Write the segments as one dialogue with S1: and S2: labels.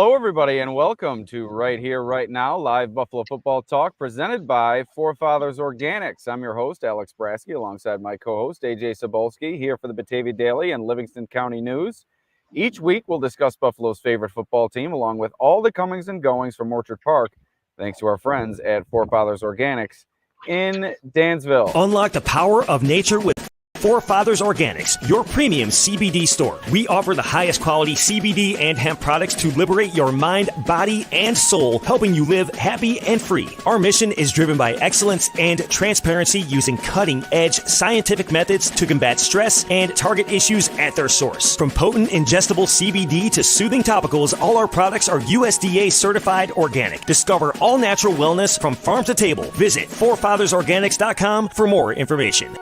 S1: Hello, everybody, and welcome to Right Here, Right Now, live Buffalo football talk presented by Forefathers Organics. I'm your host, Alex Brasky, alongside my co-host, Ajay Cybulski, here for the Batavia Daily and Livingston County News. Each week, we'll discuss Buffalo's favorite football team, along with all the comings and goings from Orchard Park, thanks to our friends at Forefathers Organics in Dansville.
S2: Unlock the power of nature with Forefathers Organics, your premium CBD store. We offer the highest quality CBD and hemp products to liberate your mind, body, and soul, helping you live happy and free. Our mission is driven by excellence and transparency, using cutting-edge scientific methods to combat stress and target issues at their source. From potent ingestible CBD to soothing topicals, all our products are USDA certified organic. Discover all natural wellness from farm to table. Visit forefathersorganics.com for more information.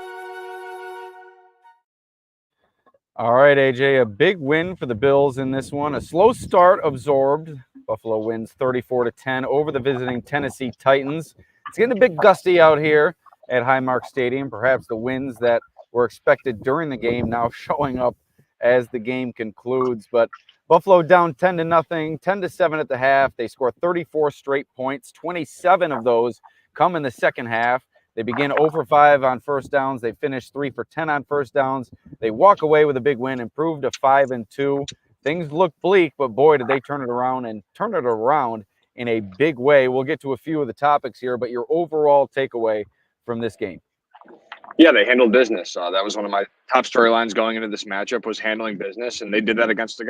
S1: All right, AJ, a big win for the Bills in this one. A slow start absorbed. Buffalo wins 34-10 over the visiting Tennessee Titans. It's getting a bit gusty out here at Highmark Stadium. Perhaps the winds that were expected during the game now showing up as the game concludes. But Buffalo down 10-0, 10-7 at the half. They score 34 straight points. 27 of those come in the second half. They begin 0 for 5 on first downs. They finish 3 for 10 on first downs. They walk away with a big win, improved to 5-2. Things look bleak, but boy, did they turn it around in a big way. We'll get to a few of the topics here, but your overall takeaway from this game.
S3: Yeah, they handled business. That was one of my top storylines going into this matchup, was handling business, and they did that against an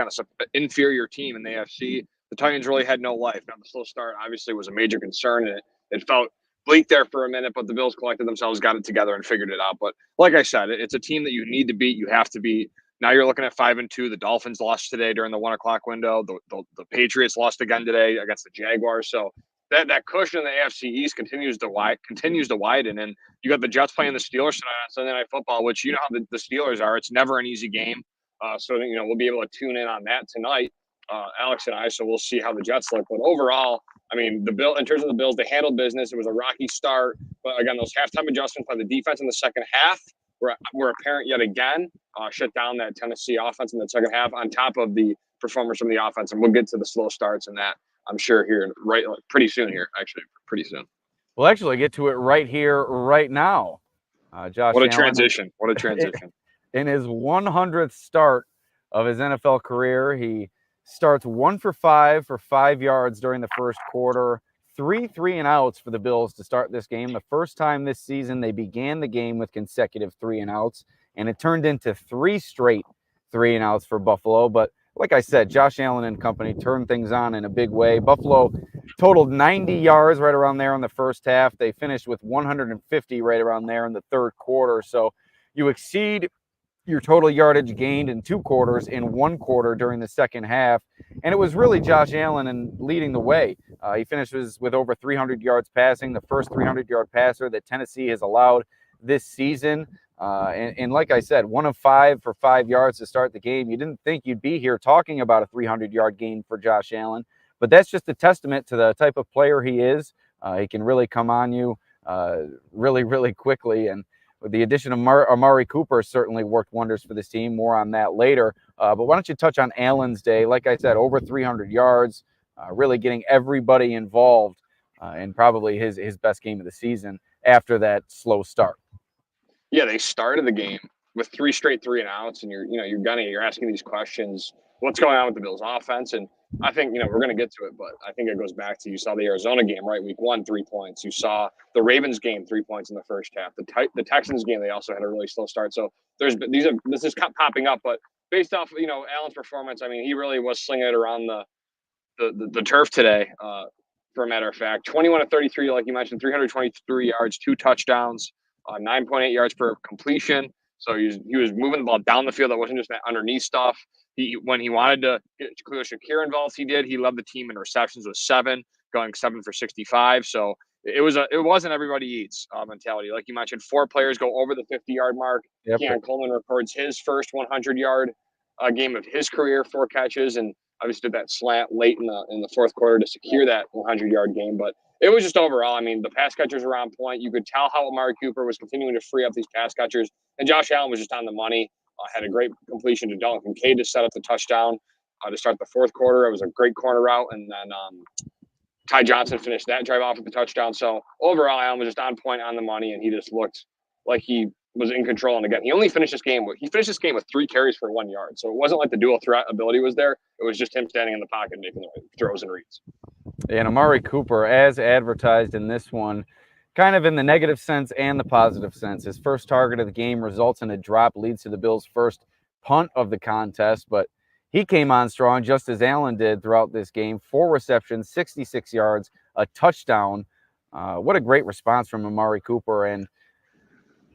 S3: inferior team in the AFC. The Titans really had no life. Now, the slow start obviously was a major concern, and it felt bleak there for a minute, but the Bills collected themselves, got it together, and figured it out. But like I said, it's a team that you need to beat. You have to beat. Now you're looking at 5-2. The Dolphins lost today during the 1 o'clock window. The Patriots lost again today against the Jaguars. So that cushion in the AFC East continues to widen. And you got the Jets playing the Steelers tonight on Sunday Night Football, which you know how the Steelers are. It's never an easy game. So we'll be able to tune in on that tonight, Alex and I. So we'll see how the Jets look. But overall, I mean, in terms of the Bills, they handled business. It was a rocky start, but again, those halftime adjustments by the defense in the second half were apparent yet again. Shut down that Tennessee offense in the second half, on top of the performance from the offense. And we'll get to the slow starts and that, I'm sure, here pretty soon.
S1: We'll actually get to it right here, right now. Josh
S3: What a
S1: Allen,
S3: transition! What a transition!
S1: In his 100th start of his NFL career, he starts 1 for 5 for 5 yards during the first quarter. 3 3-and-outs for the Bills to start this game. The first time this season they began the game with consecutive 3-and-outs, and it turned into 3 straight 3-and-outs for Buffalo. But like I said, Josh Allen and company turned things on in a big way. Buffalo totaled 90 yards right around there in the first half. They finished with 150 right around there in the third quarter. So you exceed your total yardage gained in 2 quarters in 1 quarter during the second half. And it was really Josh Allen and leading the way. He finishes with over 300 yards passing, the first 300-yard passer that Tennessee has allowed this season. And like I said, 1 of 5 for 5 yards to start the game. You didn't think you'd be here talking about a 300-yard gain for Josh Allen, but that's just a testament to the type of player he is. He can really come on you really, really quickly. And with the addition of Amari Cooper certainly worked wonders for this team. More on that later. But why don't you touch on Allen's day? Like I said, over 300 yards, really getting everybody involved, and probably his best game of the season after that slow start.
S3: Yeah, they started the game with 3 straight 3-and-outs, and you're asking these questions. What's going on with the Bills' offense? And I think we're going to get to it, but I think it goes back to, you saw the Arizona game, right? Week 1, 3 points. You saw the Ravens game, 3 points in the first half. The Texans game, they also had a really slow start. So this is popping up, but based off Allen's performance, I mean, he really was slinging it around the turf today. For a matter of fact, 21 of 33, like you mentioned, 323 yards, 2 touchdowns, 9.8 yards per completion. So he was moving the ball down the field. That wasn't just that underneath stuff. When he wanted to get Khalil Shakir involved, he did. He led the team in receptions with 7, going 7 for 65. So it wasn't everybody eats mentality. Like you mentioned, 4 players go over the 50-yard mark.
S1: Yep.
S3: Keon Coleman records his first 100-yard game of his career, 4 catches, and obviously did that slant late in the fourth quarter to secure that 100-yard game. But it was just overall, I mean, the pass catchers were on point. You could tell how Amari Cooper was continuing to free up these pass catchers, and Josh Allen was just on the money. Had a great completion to Dalton Kincaid to set up the touchdown. to start the fourth quarter. It was a great corner route, and then Ty Johnson finished that drive off with the touchdown. So overall, Allen was just on point, on the money, and he just looked like he was in control. And again, he finished this game with 3 carries for 1 yard. So it wasn't like the dual threat ability was there. It was just him standing in the pocket making the throws and reads.
S1: And Amari Cooper, as advertised in this one, kind of in the negative sense and the positive sense. His first target of the game results in a drop, leads to the Bills' first punt of the contest, but he came on strong just as Allen did throughout this game. 4 receptions, 66 yards, a touchdown. What a great response from Amari Cooper, and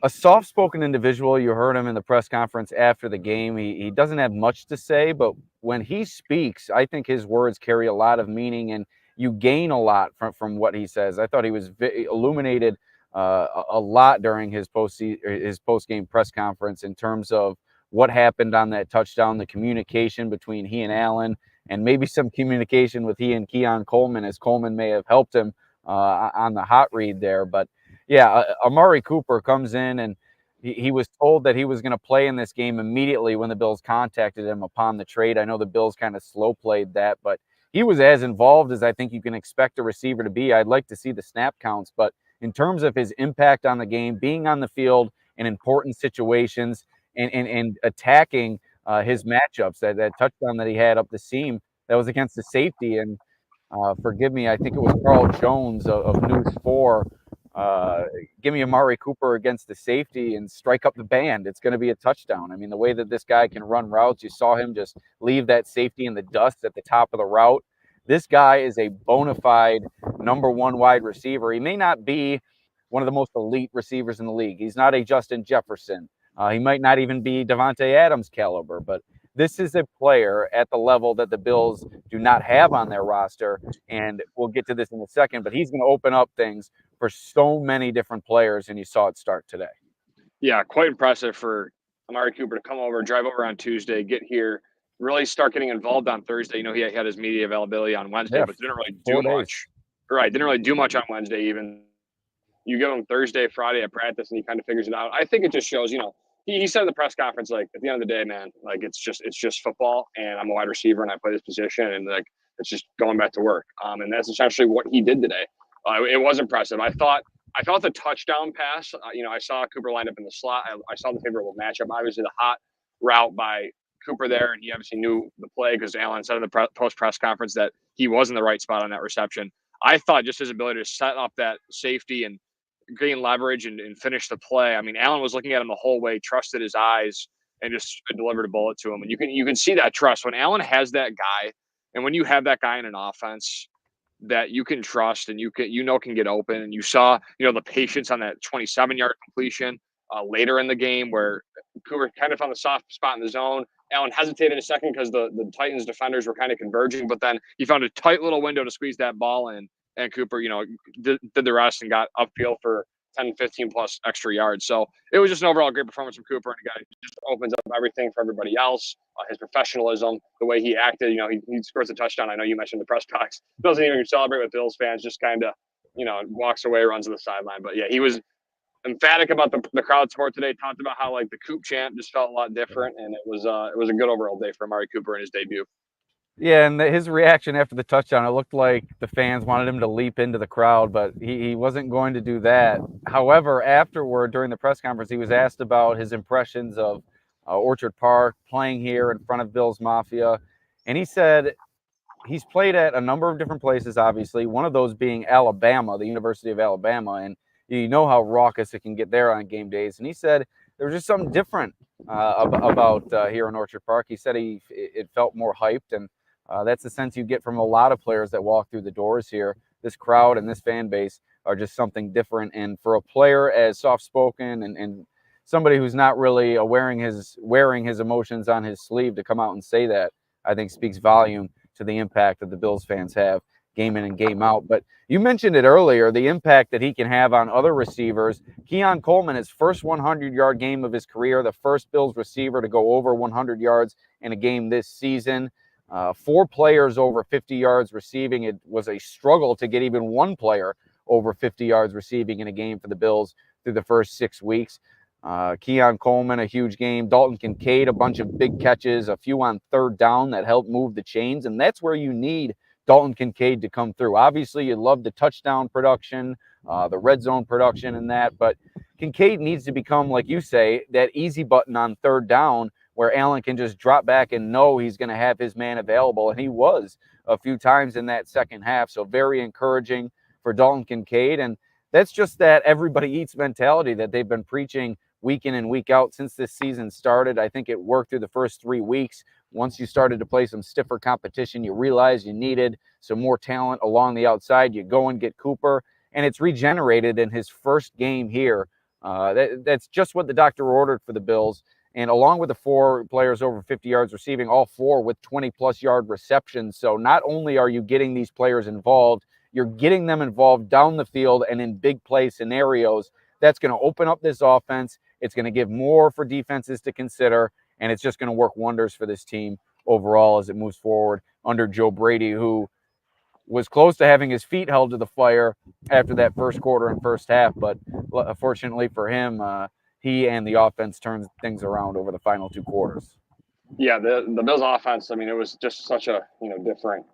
S1: a soft-spoken individual. You heard him in the press conference after the game. He doesn't have much to say, but when he speaks, I think his words carry a lot of meaning, and you gain a lot from what he says. I thought he was illuminated a lot during his post-game press conference in terms of what happened on that touchdown, the communication between he and Allen, and maybe some communication with he and Keon Coleman, as Coleman may have helped him on the hot read there. But yeah, Amari Cooper comes in, and he was told that he was going to play in this game immediately when the Bills contacted him upon the trade. I know the Bills kind of slow played that, but he was as involved as I think you can expect a receiver to be. I'd like to see the snap counts, but in terms of his impact on the game, being on the field in important situations, and attacking his matchups, that touchdown that he had up the seam, that was against the safety. And forgive me, I think it was Carl Jones of News 4. Give me Amari Cooper against the safety and strike up the band. It's going to be a touchdown. I mean, the way that this guy can run routes, you saw him just leave that safety in the dust at the top of the route. This guy is a bona fide #1 wide receiver. He may not be one of the most elite receivers in the league. He's not a Justin Jefferson. He might not even be Devontae Adams caliber, but this is a player at the level that the Bills do not have on their roster, and we'll get to this in a second, but he's going to open up things for so many different players, and you saw it start today.
S3: Yeah, quite impressive for Amari Cooper to come over, drive over on Tuesday, get here, really start getting involved on Thursday. You know, he had his media availability on Wednesday, but didn't really do much. Right, didn't really do much on Wednesday even. You give him Thursday, Friday at practice, and he kind of figures it out. I think it just shows, you know, he said in the press conference, like, at the end of the day, man, like, it's just football, and I'm a wide receiver, and I play this position, and, like, it's just going back to work. And that's essentially what he did today. It was impressive. I thought the touchdown pass, you know, I saw Cooper lined up in the slot. I saw the favorable matchup. Obviously, the hot route by Cooper there, and he obviously knew the play because Allen said in the post-press conference that he was in the right spot on that reception. I thought just his ability to set up that safety and gain leverage and finish the play. I mean, Allen was looking at him the whole way, trusted his eyes, and just delivered a bullet to him. And you can see that trust when Allen has that guy, and when you have that guy in an offense that you can trust and can get open. And you saw, you know, the patience on that 27-yard completion later in the game where Cooper kind of found the soft spot in the zone. Allen hesitated a second because the Titans defenders were kind of converging, but then he found a tight little window to squeeze that ball in. And Cooper, you know, did the rest and got upfield for 10, 15 plus extra yards. So it was just an overall great performance from Cooper. And a guy just opens up everything for everybody else. His professionalism, the way he acted, you know, he scores a touchdown. I know you mentioned the press box. Doesn't even celebrate with Bills fans, just kind of, you know, walks away, runs to the sideline. But yeah, he was emphatic about the crowd support today. Talked about how, like, the Coop chant just felt a lot different. And it was a good overall day for Amari Cooper in his debut.
S1: Yeah, and his reaction after the touchdown, it looked like the fans wanted him to leap into the crowd, but he wasn't going to do that. However, afterward, during the press conference, he was asked about his impressions of Orchard Park, playing here in front of Bills Mafia, and he said he's played at a number of different places, obviously, one of those being Alabama, the University of Alabama, and you know how raucous it can get there on game days. And he said there was just something different about here in Orchard Park. He said it felt more hyped, and that's the sense you get from a lot of players that walk through the doors here. This crowd and this fan base are just something different. And for a player as soft-spoken and somebody who's not really wearing his emotions on his sleeve to come out and say that, I think speaks volume to the impact that the Bills fans have game in and game out. But you mentioned it earlier, the impact that he can have on other receivers. Keon Coleman, his first 100-yard game of his career, the first Bills receiver to go over 100 yards in a game this season. 4 players over 50 yards receiving. It was a struggle to get even one player over 50 yards receiving in a game for the Bills through the first 6 weeks. Keon Coleman, a huge game. Dalton Kincaid, a bunch of big catches, a few on third down that helped move the chains. And that's where you need Dalton Kincaid to come through. Obviously, you love the touchdown production, the red zone production and that. But Kincaid needs to become, like you say, that easy button on third down where Allen can just drop back and know he's going to have his man available. And he was a few times in that second half. So very encouraging for Dalton Kincaid. And that's just that everybody eats mentality that they've been preaching week in and week out since this season started. I think it worked through the first 3 weeks. Once you started to play some stiffer competition, you realized you needed some more talent along the outside. You go and get Cooper, and it's regenerated in his first game here. That's just what the doctor ordered for the Bills. And along with the 4 players over 50 yards receiving, all 4 with 20-plus yard receptions. So not only are you getting these players involved, you're getting them involved down the field and in big play scenarios. That's going to open up this offense. It's going to give more for defenses to consider, and it's just going to work wonders for this team overall as it moves forward under Joe Brady, who was close to having his feet held to the fire after that first quarter and first half. But fortunately for him, he and the offense turned things around over the final 2 quarters.
S3: Yeah, the Bills offense, I mean, it was just such a, different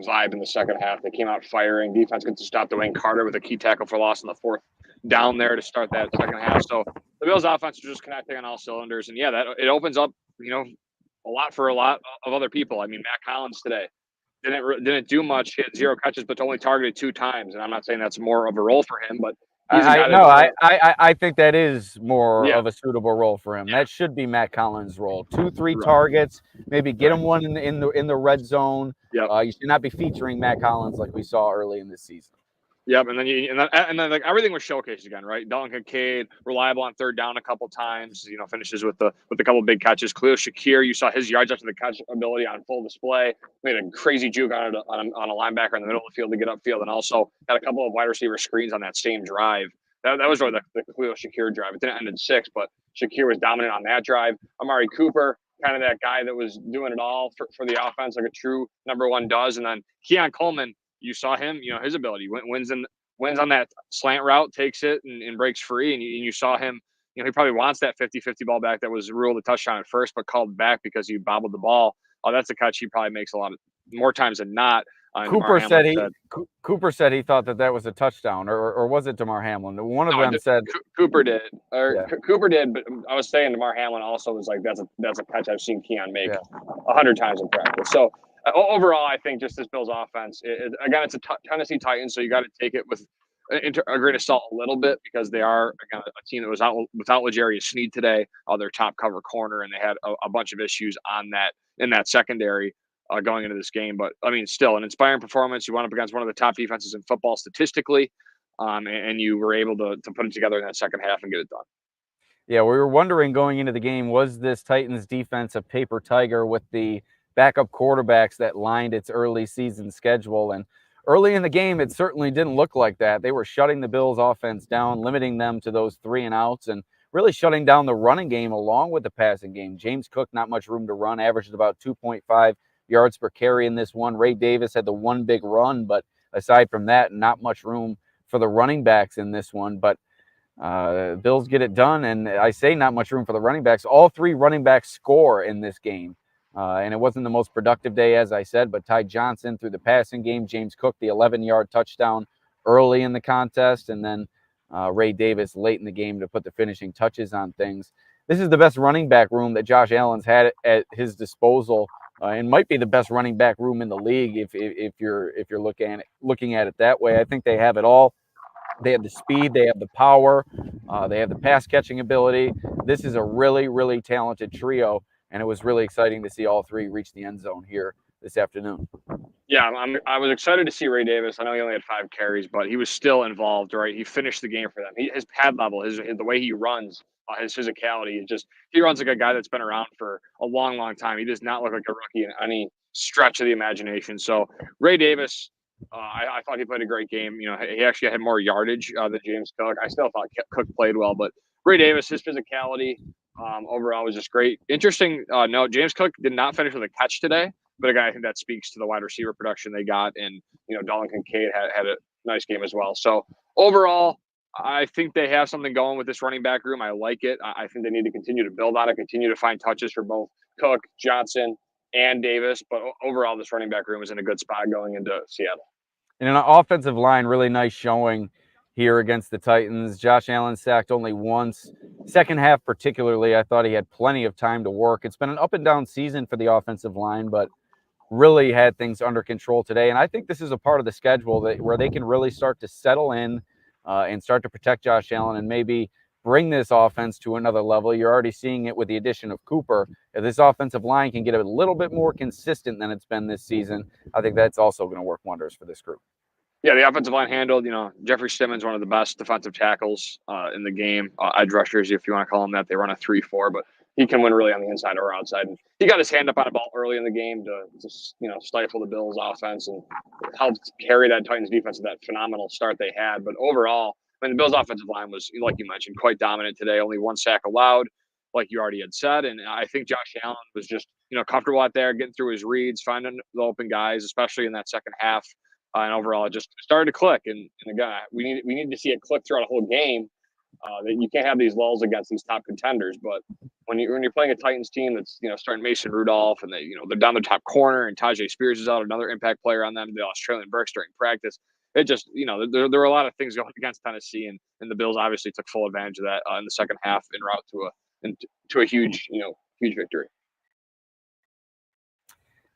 S3: vibe in the second half. They came out firing. Defense gets to stop Dwayne Carter with a key tackle for loss in the 4th down there to start that second half. So the Bills offense is just connecting on all cylinders. And yeah, that it opens up, a lot for a lot of other people. I mean, Matt Collins today didn't do much. He had 0 catches, but only targeted 2 times. And I'm not saying that's more of a role for him, but
S1: I think that is more
S3: Yeah.
S1: of a suitable role for him. That should be Matt Collins' role. 2-3
S3: Right.
S1: targets, maybe get him one in the red zone.
S3: Yep.
S1: You should not be featuring Matt Collins like we saw early in this season.
S3: Yep, and then like everything was showcased again, right? Dalton Kincaid, reliable on third down a couple times, finishes with a couple big catches. Khalil Shakir, you saw his yards after the catch ability on full display. Made a crazy juke on a linebacker in the middle of the field to get upfield, and also had a couple of wide receiver screens on that same drive. That was really the Khalil Shakir drive. It didn't end in 6, but Shakir was dominant on that drive. Amari Cooper, kind of that guy that was doing it all for the offense like a true number 1 does. And then Keon Coleman, you saw him, his ability wins on that slant route, takes it and breaks free. And you saw him, he probably wants that 50-50 ball back that was ruled a touchdown at first, but called back because he bobbled the ball. Oh, that's a catch he probably makes more times than not.
S1: Cooper said he thought that was a touchdown, or was it Damar Hamlin? One of them said
S3: Cooper did, Cooper did. But I was saying Damar Hamlin also was like, that's a catch I've seen Keon make 100 times in practice. So overall, I think just this Bills offense, again, it's a Tennessee Titans, so you got to take it with a grain of salt a little bit because they are again a team that was out without L'Jarius Sneed today, their top cover corner, and they had a bunch of issues in that secondary going into this game. But I mean, still an inspiring performance. You went up against one of the top defenses in football statistically, and you were able to put it together in that second half and get it done.
S1: Yeah, we were wondering going into the game, was this Titans defense a paper tiger with the backup quarterbacks that lined its early season schedule? And early in the game, it certainly didn't look like that. They were shutting the Bills offense down, limiting them to those 3 and outs, and really shutting down the running game along with the passing game. James Cook, not much room to run, averaged about 2.5 yards per carry in this one. Ray Davis had the one big run, but aside from that, not much room for the running backs in this one. But Bills get it done, and I say not much room for the running backs. All 3 running backs score in this game. And it wasn't the most productive day, as I said, but Ty Johnson through the passing game, James Cook, the 11-yard touchdown early in the contest, and then Ray Davis late in the game to put the finishing touches on things. This is the best running back room that Josh Allen's had at his disposal, and might be the best running back room in the league if you're looking at it that way. I think they have it all. They have the speed, they have the power, they have the pass catching ability. This is a really, really talented trio, and it was really exciting to see all 3 reach the end zone here this afternoon.
S3: Yeah, I was excited to see Ray Davis. I know he only had 5 carries, but he was still involved, right? He finished the game for them. His pad level, the way he runs, his physicality, he runs like a guy that's been around for a long, long time. He does not look like a rookie in any stretch of the imagination. So Ray Davis, I thought he played a great game. He actually had more yardage than James Cook. I still thought Cook played well, but Ray Davis, his physicality overall was just great. Interesting note, James Cook did not finish with a catch today. But again, I think that speaks to the wide receiver production they got, and Dalton Kincaid had a nice game as well. So overall, I think they have something going with this running back room. I like it. I think they need to continue to build on it, continue to find touches for both Cook, Johnson, and Davis. But overall, this running back room is in a good spot going into Seattle.
S1: And an offensive line, really nice showing here against the Titans. Josh Allen sacked only once. Second half particularly, I thought he had plenty of time to work. It's been an up and down season for the offensive line, but really had things under control today. And I think this is a part of the schedule where they can really start to settle in and start to protect Josh Allen and maybe bring this offense to another level. You're already seeing it with the addition of Cooper. If this offensive line can get a little bit more consistent than it's been this season, I think that's also going to work wonders for this group.
S3: Yeah, the offensive line handled, Jeffrey Simmons, one of the best defensive tackles in the game. Edge rushers, if you want to call him that. They run a 3-4, but he can win really on the inside or outside. And he got his hand up on a ball early in the game to stifle the Bills' offense and helped carry that Titans defense to that phenomenal start they had. But overall, the Bills' offensive line was, like you mentioned, quite dominant today. Only one sack allowed, like you already had said. And I think Josh Allen was just, comfortable out there, getting through his reads, finding the open guys, especially in that second half. And overall, it just started to click. And again, we need to see it click throughout a whole game. That you can't have these lulls against these top contenders. But when you're playing a Titans team that's starting Mason Rudolph and they're down the top corner and Tajay Spears is out, another impact player on them. They lost Traylon Burks during practice. It just there were a lot of things going against Tennessee, and the Bills obviously took full advantage of that in the second half en route to a huge victory.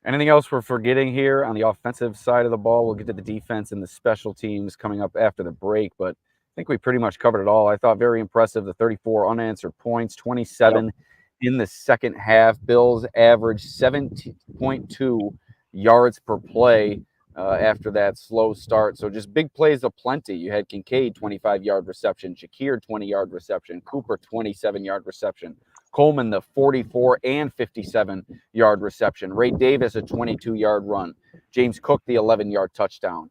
S1: Anything else we're forgetting here on the offensive side of the ball? We'll get to the defense and the special teams coming up after the break, but I think we pretty much covered it all. I thought very impressive, the 34 unanswered points, 27 in the second half. Bills averaged 17.2 yards per play after that slow start. So just big plays aplenty. You had Kincaid, 25-yard reception, Shakir, 20-yard reception, Cooper, 27-yard reception. Coleman, the 44 and 57-yard reception. Ray Davis, a 22-yard run. James Cook, the 11-yard touchdown.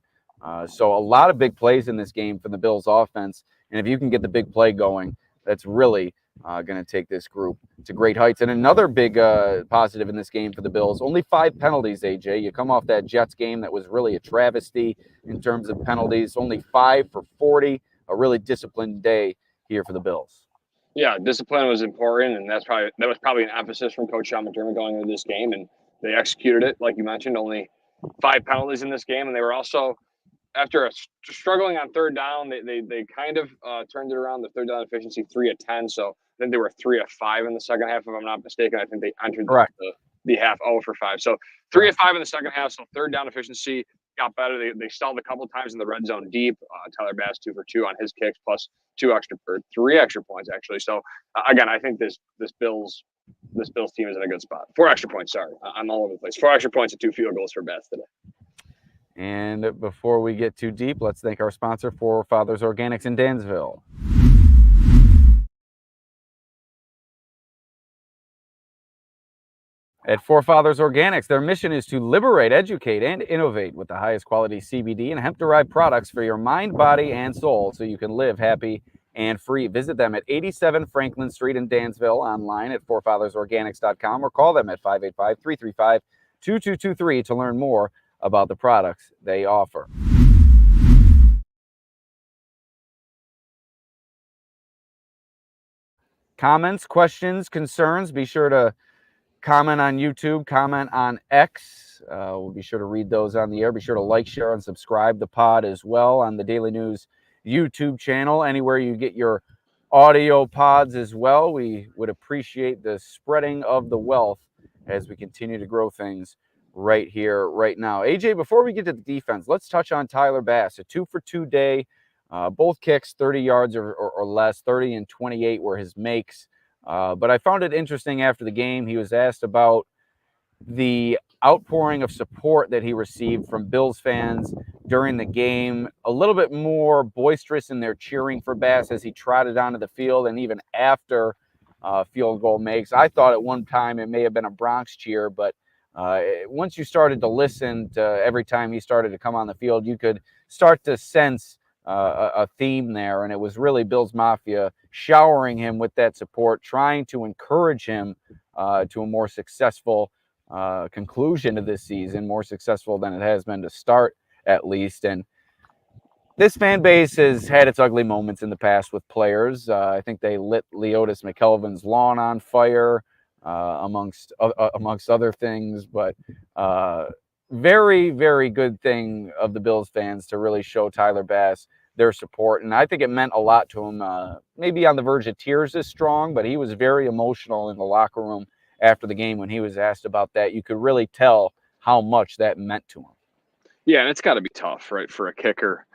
S1: So a lot of big plays in this game from the Bills offense. And if you can get the big play going, that's really going to take this group to great heights. And another big positive in this game for the Bills, only 5 penalties, AJ. You come off that Jets game that was really a travesty in terms of penalties. Only 5 for 40, a really disciplined day here for the Bills.
S3: Yeah, discipline was important, and that was probably an emphasis from Coach Sean McDermott going into this game, and they executed it, like you mentioned. Only 5 penalties in this game, and they were also, after struggling on third down, they kind of turned it around. The third down efficiency 3 of 10, so then they were 3 of 5 in the second half, if I'm not mistaken. I think they entered the half 0 for 5, so 3 of 5 in the second half. So third down efficiency got better. They stalled a couple times in the red zone deep. Tyler Bass 2 for 2 on his kicks, plus 3 extra points actually. So again, I think this Bills team is in a good spot. 4 extra points. Sorry, I'm all over the place. 4 extra points and 2 field goals for Bass today.
S1: And before we get too deep, let's thank our sponsor, Forefathers Organics in Dansville. At Forefathers Organics, their mission is to liberate, educate, and innovate with the highest quality CBD and hemp-derived products for your mind, body, and soul so you can live happy and free. Visit them at 87 Franklin Street in Dansville, online at forefathersorganics.com, or call them at 585-335-2223 to learn more about the products they offer. Comments, questions, concerns, be sure to comment on YouTube, comment on X. We'll be sure to read those on the air. Be sure to like, share, and subscribe the pod as well on the Daily News YouTube channel, anywhere you get your audio pods as well. We would appreciate the spreading of the wealth as we continue to grow things right here, right now. AJ, before we get to the defense, let's touch on Tyler Bass. A 2 for 2 day, both kicks 30 yards or less. 30 and 28 were his makes. But I found it interesting after the game. He was asked about the outpouring of support that he received from Bills fans during the game, a little bit more boisterous in their cheering for Bass as he trotted onto the field, and even after field goal makes. I thought at one time it may have been a Bronx cheer, but once you started to listen to every time he started to come on the field, you could start to sense a theme there, and it was really Bills Mafia showering him with that support, trying to encourage him to a more successful conclusion to this season, more successful than it has been to start, at least. And This fan base has had its ugly moments in the past with players. I think they lit Leotis McKelvin's lawn on fire, amongst other things. But very, very good thing of the Bills fans to really show Tyler Bass their support, and I think it meant a lot to him. Maybe on the verge of tears is strong, but he was very emotional in the locker room after the game when he was asked about that. You could really tell how much that meant to him.
S3: Yeah, and it's got to be tough, right, for a kicker.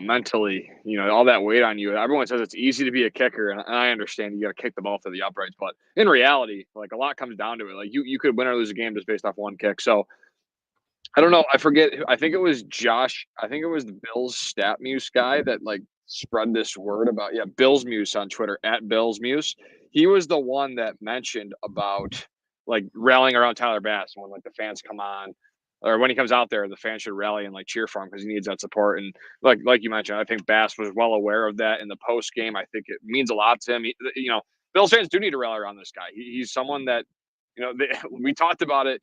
S3: Mentally, all that weight on you. Everyone says it's easy to be a kicker, and I understand you got to kick the ball through the uprights, but in reality, like a lot comes down to it. Like you could win or lose a game just based off one kick. So I don't know. I forget. I think it was Josh. I think it was the Bills Stat Muse guy that like spread this word about Bills Muse on Twitter at Bills Muse. He was the one that mentioned about like rallying around Tyler Bass when like the fans come on, or when he comes out there, the fans should rally and like cheer for him because he needs that support. And like you mentioned, I think Bass was well aware of that in the post game. I think it means a lot to him. Bills fans do need to rally around this guy. He's someone that we talked about it,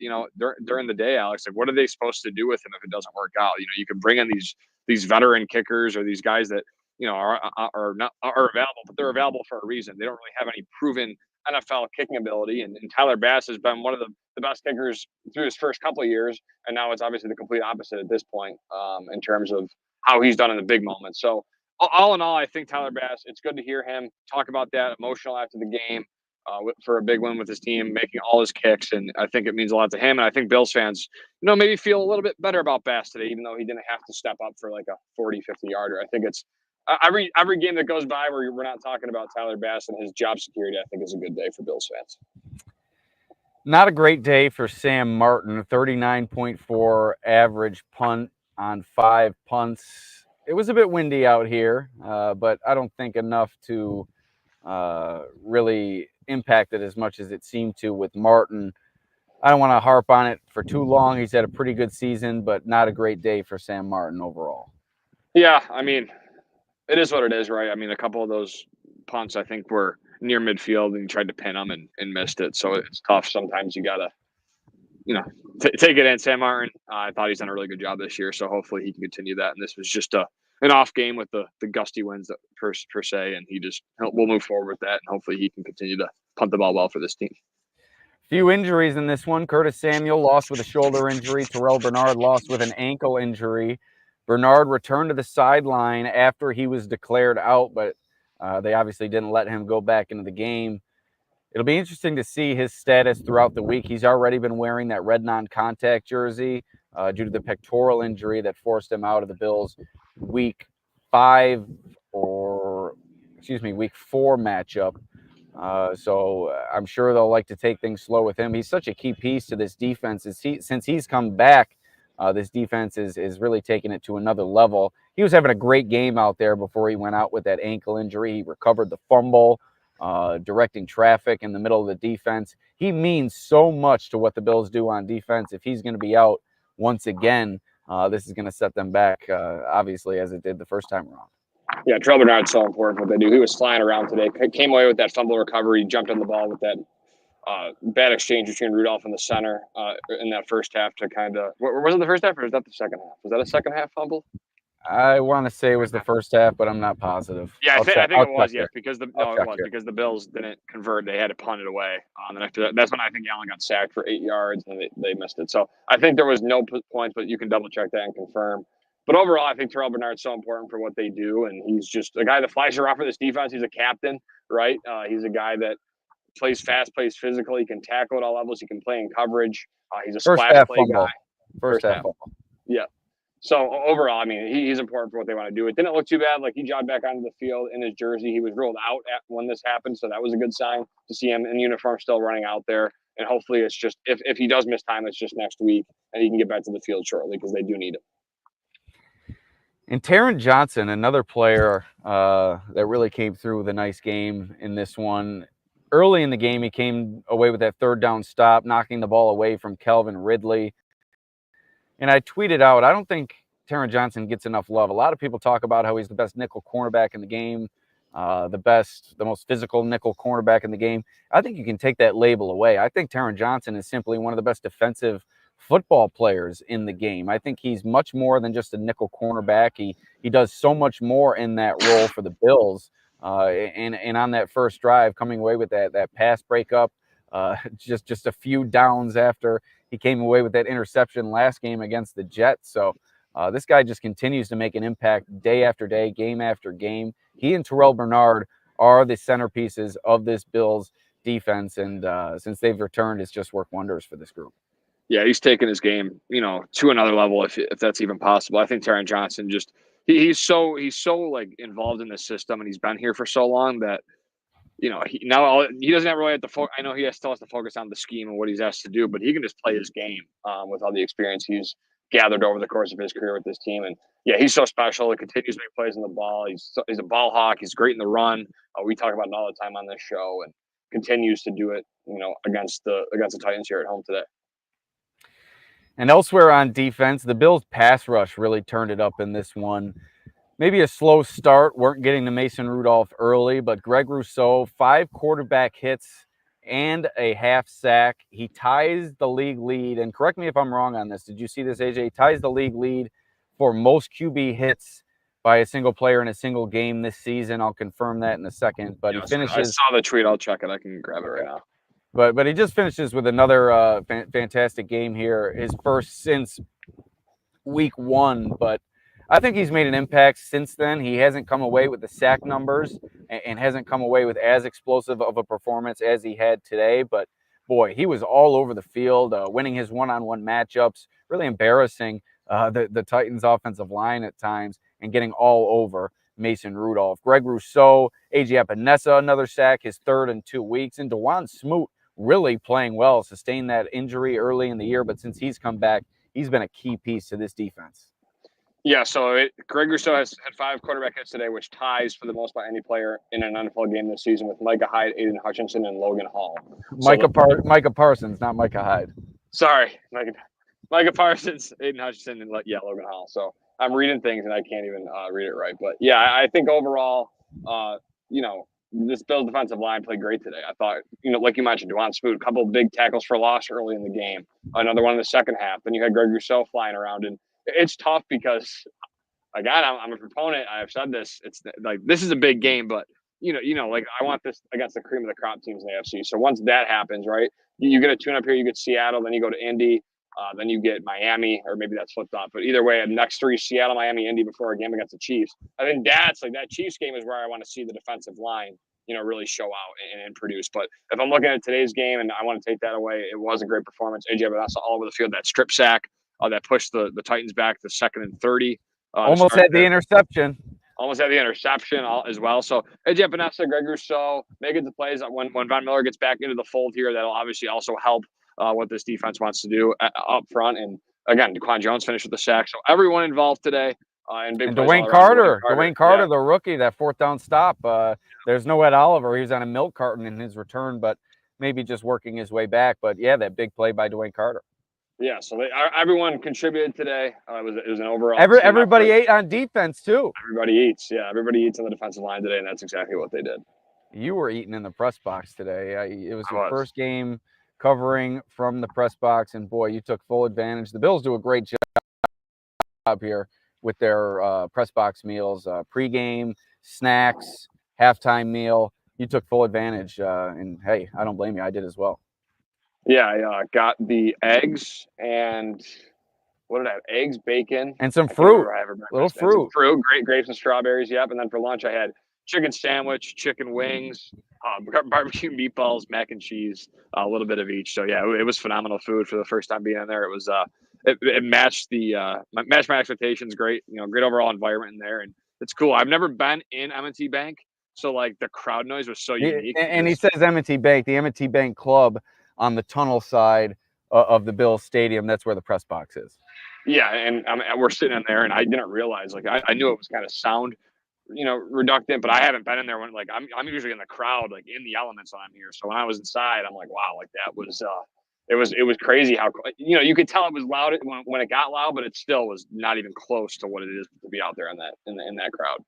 S3: during the day, Alex. Like, what are they supposed to do with him if it doesn't work out? You can bring in these veteran kickers or these guys that are not are available, but they're available for a reason. They don't really have any proven NFL kicking ability, and Tyler Bass has been one of the best kickers through his first couple of years, and now it's obviously the complete opposite at this point, in terms of how he's done in the big moments. So all in all, I think Tyler Bass. It's good to hear him talk about that emotional after the game. For a big win with his team, making all his kicks. And I think it means a lot to him. And I think Bills fans, maybe feel a little bit better about Bass today, even though he didn't have to step up for like a 40, 50-yarder. I think it's every game that goes by where we're not talking about Tyler Bass and his job security, I think is a good day for Bills fans.
S1: Not a great day for Sam Martin, 39.4 average punt on 5 punts. It was a bit windy out here, but I don't think enough to really impacted as much as it seemed to with Martin. I don't want to harp on it for too long. He's had a pretty good season, but not a great day for Sam Martin overall.
S3: Yeah, I mean, it is what it is, right? I mean, a couple of those punts I think were near midfield and he tried to pin them and missed it. So it's tough. Sometimes you got to, take it in. Sam Martin, I thought he's done a really good job this year. So hopefully he can continue that. And this was just an off game with the gusty winds that per se, and we'll move forward with that, and hopefully he can continue to punt the ball well for this team.
S1: Few injuries in this one. Curtis Samuel lost with a shoulder injury. Terrell Bernard lost with an ankle injury. Bernard returned to the sideline after he was declared out, but they obviously didn't let him go back into the game. It'll be interesting to see his status throughout the week. He's already been wearing that red non-contact jersey due to the pectoral injury that forced him out of the Bills' week 4 matchup. So I'm sure they'll like to take things slow with him. He's such a key piece to this defense. Since he's come back, this defense is really taking it to another level. He was having a great game out there before he went out with that ankle injury. He recovered the fumble, directing traffic in the middle of the defense. He means so much to what the Bills do on defense. If he's going to be out once again, this is going to set them back, obviously, as it did the first time around.
S3: Yeah, Terrell Bernard's so important what they do. He was flying around today, came away with that fumble recovery, jumped on the ball with that bad exchange between Rudolph and the center in that first half to kind of – was it the first half or was that the second half? Was that a second half fumble?
S1: I want to say it was the first half, but I'm not positive.
S3: Yeah, I think it was, because the Bills didn't convert. They had to punt it away. And after that, that's when I think Allen got sacked for 8 yards, and they missed it. So I think there was no points, but you can double-check that and confirm. But overall, I think Terrell Bernard's so important for what they do, and he's just a guy that flies around for this defense. He's a captain, right? He's a guy that plays fast, plays physical. He can tackle at all levels. He can play in coverage. He's a splash play guy.
S1: First half fumble.
S3: Yeah. So overall, I mean, he's important for what they want to do. It didn't look too bad. Like, he jogged back onto the field in his jersey. He was ruled out when this happened, so that was a good sign to see him in uniform still running out there. And hopefully it's just, if he does miss time, it's just next week, and he can get back to the field shortly because they do need him.
S1: And Taron Johnson, another player that really came through with a nice game in this one. Early in the game, he came away with that third down stop, knocking the ball away from Calvin Ridley. And I tweeted out, I don't think Taron Johnson gets enough love. A lot of people talk about how he's the best nickel cornerback in the game, the most physical nickel cornerback in the game. I think you can take that label away. I think Taron Johnson is simply one of the best defensive football players in the game. I think he's much more than just a nickel cornerback. He does so much more in that role for the Bills. And on that first drive, coming away with that pass breakup, just a few downs after he came away with that interception last game against the Jets. So this guy just continues to make an impact day after day, game after game. He and Terrell Bernard are the centerpieces of this Bills defense, and since they've returned, it's just worked wonders for this group.
S3: Yeah, he's taken his game, to another level, if that's even possible. I think Taron Johnson just he's so like involved in the system, and he's been here for so long that he doesn't really have to I know he still has to focus on the scheme and what he's asked to do, but he can just play his game with all the experience he's gathered over the course of his career with this team. And yeah, he's so special. He continues to make plays in the ball. He's a ball hawk. He's great in the run. We talk about it all the time on this show, and continues to do it, against the Titans here at home today.
S1: And elsewhere on defense, the Bills' pass rush really turned it up in this one. Maybe a slow start, weren't getting to Mason Rudolph early, but Greg Rousseau, 5 quarterback hits and a half sack. He ties the league lead, and correct me if I'm wrong on this. Did you see this, AJ? He ties the league lead for most QB hits by a single player in a single game this season. I'll confirm that in a second, but he finishes.
S3: I saw the tweet. I'll check it. I can grab it right now.
S1: But he just finishes with another fantastic game here, his first since week 1. But I think he's made an impact since then. He hasn't come away with the sack numbers and hasn't come away with as explosive of a performance as he had today. But, boy, he was all over the field, winning his one-on-one matchups, really embarrassing the Titans' offensive line at times and getting all over Mason Rudolph. Greg Rousseau, A.J. Epinesa, another sack, his 3rd in 2 weeks. And DeJuan Smoot really playing well, sustained that injury early in the year, but since he's come back, he's been a key piece to this defense.
S3: Yeah, so Greg Rousseau has had 5 quarterback hits today, which ties for the most by any player in an NFL game this season with Micah Hyde, Aiden Hutchinson, and Logan Hall.
S1: Micah Parsons, not Micah Hyde.
S3: Sorry, Micah Parsons, Aiden Hutchinson, and Logan Hall. So I'm reading things and I can't even read it right. But yeah, I think overall, this Bills defensive line played great today. I thought, like you mentioned, DeJuan Smoot, a couple of big tackles for loss early in the game, another one in the second half. Then you had Greg Rousseau flying around, and it's tough because, again, I'm a proponent. I've said this. It's like this is a big game, but I want this against the cream of the crop teams in the AFC. So once that happens, right, you get a tune-up here. You get Seattle, then you go to Indy. Then you get Miami, or maybe that's flipped up. But either way, the next 3, Seattle, Miami, Indy before a game against the Chiefs. I think that Chiefs game is where I want to see the defensive line, really show out and produce. But if I'm looking at today's game and I want to take that away, it was a great performance. AJ Epinesa all over the field, that strip sack that pushed the Titans back to 2nd and 30.
S1: Almost had the interception.
S3: Almost had the interception as well. So AJ Epinesa, Greg Rousseau, making the plays. When Von Miller gets back into the fold here, that'll obviously also help what this defense wants to do up front. And again, Daquan Jones finished with the sack. So everyone involved today. And
S1: Dwayne Carter, yeah. The rookie, that 4th down stop. There's no Ed Oliver. He was on a milk carton in his return, but maybe just working his way back. But yeah, that big play by Dwayne Carter.
S3: Yeah, so everyone contributed today. It was an overall.
S1: Everybody ate on defense too.
S3: Everybody eats. Yeah, everybody eats on the defensive line today, and that's exactly what they did.
S1: You were eating in the press box today. It was your first game covering from the press box, and boy, you took full advantage. The Bills do a great job here with their press box meals, pregame, snacks, halftime meal. You took full advantage, and hey, I don't blame you. I did as well.
S3: Yeah, I got the eggs and what did I have? Eggs, bacon,
S1: and some fruit.
S3: Little fruit. Fruit, great grapes and strawberries. Yep. And then for lunch, I had chicken sandwich, chicken wings, barbecue meatballs, mac and cheese, a little bit of each. So yeah, it was phenomenal food for the first time being in there. It was it matched matched my expectations. Great, great overall environment in there, and it's cool. I've never been in M&T Bank, so like the crowd noise was so unique.
S1: And he says M&T Bank, the M&T Bank Club on the tunnel side of the Bills Stadium. That's where the press box is.
S3: Yeah, and we're sitting in there, and I didn't realize. I knew it was kind of sound, reductant, but I haven't been in there when I'm usually in the crowd, like in the elements when I'm here. So when I was inside, I'm like, wow, like that was it was crazy how you could tell it was loud when it got loud, but it still was not even close to what it is to be out there in that crowd.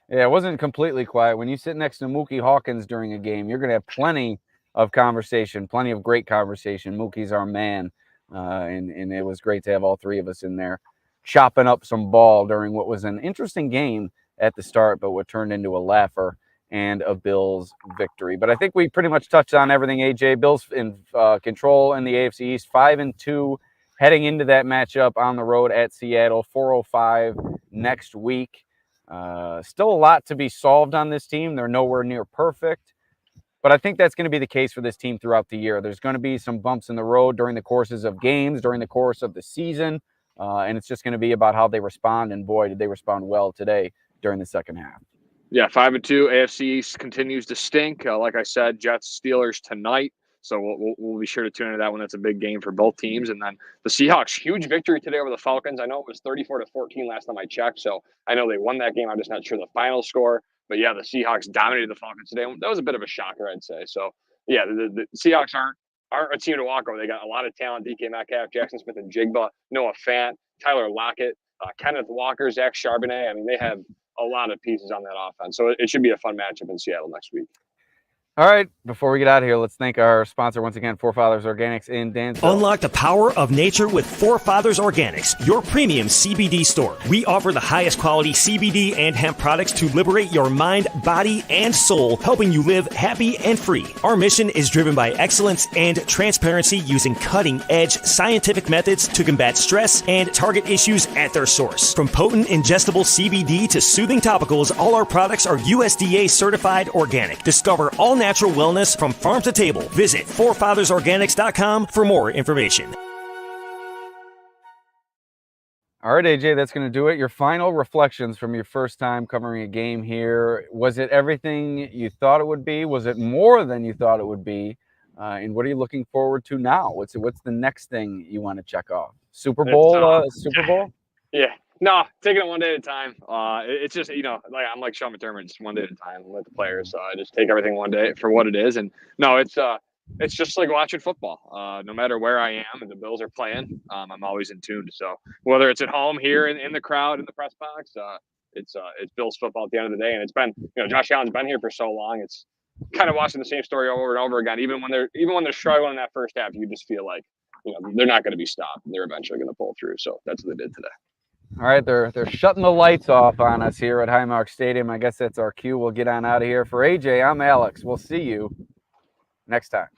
S1: Yeah, it wasn't completely quiet. When you sit next to Mookie Hawkins during a game, you're gonna have plenty of conversation, plenty of great conversation. Mookie's our man and it was great to have all three of us in there chopping up some ball during what was an interesting game at the start, but what turned into a laugher and a Bills victory. But I think we pretty much touched on everything, AJ. Bills in control in the AFC East, 5-2, heading into that matchup on the road at Seattle, 4:05 next week. Still a lot to be solved on this team. They're nowhere near perfect, but I think that's going to be the case for this team throughout the year. There's going to be some bumps in the road during the courses of games, during the course of the season, and it's just going to be about how they respond, and boy, did they respond well today during the second half.
S3: Yeah, 5-2. AFC East continues to stink. Like I said, Jets, Steelers tonight. So we'll be sure to tune into that one. That's a big game for both teams. And then the Seahawks, huge victory today over the Falcons. I know it was 34-14 last time I checked. So I know they won that game. I'm just not sure the final score. But yeah, the Seahawks dominated the Falcons today. That was a bit of a shocker, I'd say. So yeah, the Seahawks aren't a team to walk over. They got a lot of talent. DK Metcalf, Jackson Smith and Jigba, Noah Fant, Tyler Lockett, Kenneth Walker, Zach Charbonnet. I mean, they have a lot of pieces on that offense. So it should be a fun matchup in Seattle next week.
S1: All right, before we get out of here, let's thank our sponsor once again, Forefathers Organics in Dansville.
S2: Unlock the power of nature with Forefathers Organics, your premium CBD store. We offer the highest quality CBD and hemp products to liberate your mind, body, and soul, helping you live happy and free. Our mission is driven by excellence and transparency, using cutting-edge scientific methods to combat stress and target issues at their source. From potent ingestible CBD to soothing topicals, all our products are USDA certified organic. Discover all natural wellness from farm to table. Visit forefathersorganics.com for more information.
S1: All right, AJ, that's going to do it. Your final reflections from your first time covering a game here. Was it everything you thought it would be? Was it more than you thought it would be? And what are you looking forward to now? What's the next thing you want to check off? Super Bowl? Super Bowl?
S3: Yeah. No, taking it one day at a time. It's just, like I'm like Sean McDermott, just one day at a time with the players. So I just take everything one day for what it is. And no, it's just like watching football. No matter where I am and the Bills are playing, I'm always in tune. So whether it's at home here in the crowd in the press box, it's Bills football at the end of the day. And it's been, Josh Allen's been here for so long. It's kind of watching the same story over and over again. Even when they're struggling in that first half, you just feel like they're not going to be stopped. They're eventually going to pull through. So that's what they did today.
S1: All right, they're shutting the lights off on us here at Highmark Stadium. I guess that's our cue. We'll get on out of here. For AJ, I'm Alex. We'll see you next time.